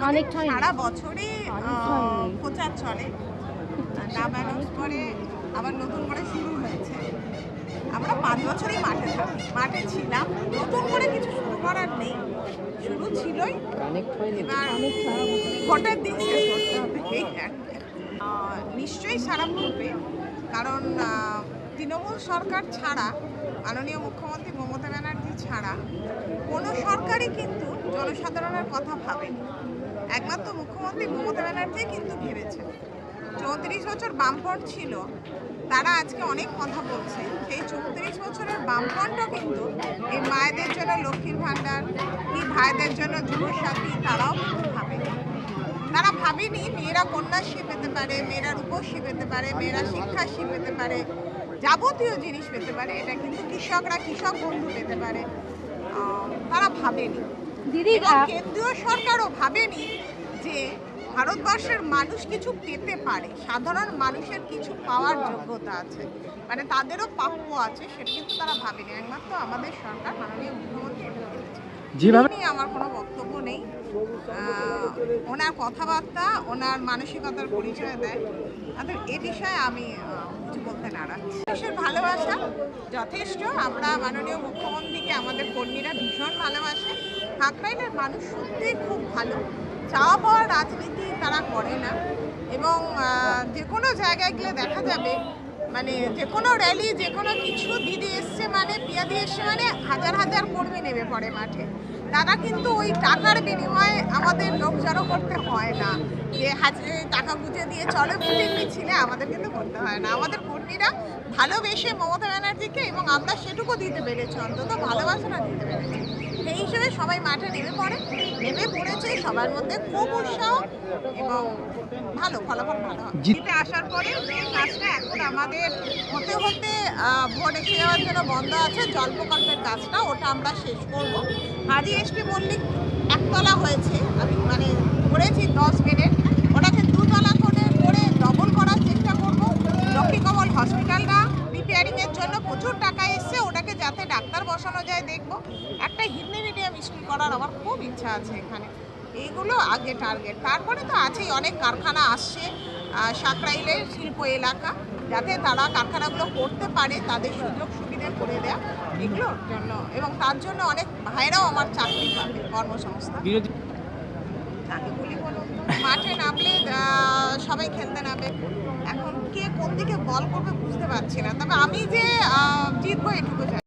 আমাদের সারা বছরই প্রচার চলে, নাম অ্যানাউন্স করে আবার নতুন করে শুরু হয়েছে। আমরা 5 বছরই মাঠে ছিলাম, নতুন করে কিছু শুরু করার নেই, শুরু ছিলই, এবার ভোটের দিন শেষ করতে হবে। নিশ্চয়ই সারা পড়বে, কারণ তৃণমূল সরকার ছাড়া, মাননীয় মুখ্যমন্ত্রী মমতা ব্যানার্জি ছাড়া কোনো সরকারই কিন্তু জনসাধারণের কথা ভাবেনি। একমাত্র মুখ্যমন্ত্রী মমতা ব্যানার্জি কিন্তু ভেবেছে। 34 বছর বামফ্রন্ট ছিল, তারা আজকে অনেক কথা বলছে। সেই 34 বছরের বামফ্রন্টও কিন্তু এই মায়েদের জন্য লক্ষ্মীর ভাণ্ডার, কি ভাইদের জন্য যুবসাথী, তারাও কিন্তু ভাবেনি। তারা ভাবেনি মেয়েরা কন্যাশ্রী পেতে পারে, মেয়েরা রূপশ্রী পেতে পারে, মেয়েরা শিক্ষাশ্রী পেতে পারে, যাবতীয় জিনিস পেতে পারে। এটা কিন্তু কৃষকরা কৃষক বন্ধু পেতে পারে, তারা ভাবেনি। কেন্দ্রীয় সরকারও ভাবেনি যে ভারতবর্ষের মানুষ কিছু পেতে পারে, সাধারণ মানুষের কিছু পাওয়ার যোগ্যতা আছে, মানে তাদেরও প্রাপ্য আছে, সেটা কিন্তু তারা ভাবেনি। একমাত্র আমাদের সরকার, মাননীয় মুখ্যমন্ত্রী এটা ভেবেছে। যেভাবে আমার কোনো বক্তব্য নেই, ওনার কথাবার্তা ওনার মানসিকতার পরিচয় দেয়, তাদের এ বিষয়ে আমি কিছু বলতে নারাজ। দেশের ভালোবাসা যথেষ্ট, আমরা মাননীয় মুখ্যমন্ত্রীকে আমাদের কর্মীরা ভীষণ ভালোবাসে। কাকরাইলের মানুষ সত্যিই খুব ভালো, চাওয়া পাওয়ার রাজনীতি তারা করে না, এবং যে কোনো জায়গায় গেলে দেখা যাবে, মানে যে কোনো র্যালি, যে কোনো কিছু দিদি এসছে মানে, পিয়াদি এসছে মানে হাজার হাজার কর্মী নেমে পড়ে মাঠে। তারা কিন্তু ওই টাকার বিনিময়ে আমাদের লোক জড়ো করতে হয় না, যে টাকা গুঁজে দিয়ে চলো মিটিং মিছিলে, আমাদের কিন্তু করতে হয় না। আমাদের কর্মীরা ভালোবেসে মমতা ব্যানার্জিকে, এবং আমরা সেটুকু দিতে পেরেছি, অন্তত ভালোবাসাটা দিতে পেরেছি। সেই হিসেবে সবাই মাঠে নেমে পড়েছে, সবার মধ্যে খুব উৎসাহ এবং ভালো ফলাফল ভালো হবে। জিতে আসার পরে যে কাজটা এখন আমাদের হতে ভোট এসে যাওয়ার জন্য বন্ধ আছে, জল প্রকল্পের কাজটা, ওটা আমরা শেষ করব। হাজি এসপি মল্লিক একতলা হয়েছে, আমি মানে করেছি 10 মিনিট, ওটাকে 2 তলা করে ডবল করার চেষ্টা করব। লক্ষ্মী কমল হসপিটালটা রিপেয়ারিংয়ের জন্য প্রচুর টাকা এসছে, ওটাকে যাতে ডাক্তার বসানো যায় দেখব। একটা হিন্দি মিডিয়াম স্কুল করার আমার খুব ইচ্ছা আছে এখানে। এইগুলো আগে টার্গেট। তারপরে তো আছেই, অনেক কারখানা আসছে সাকরাইলের শিল্প এলাকা, যাতে তারা কারখানাগুলো করতে পারে, তাদের সুযোগ সুবিধা করে দেয়া এগুলোর জন্য, এবং তার জন্য অনেক ভাইরাও আমার চাকরি পাবে, কর্মসংস্থান। তাকে বলি বলুন, মাঠে নামলে সবাই খেলতে নামে, এখন কে কোন দিকে বল করবে বুঝতে পারছি না, তবে আমি যে জিতবো এটুকু জানি।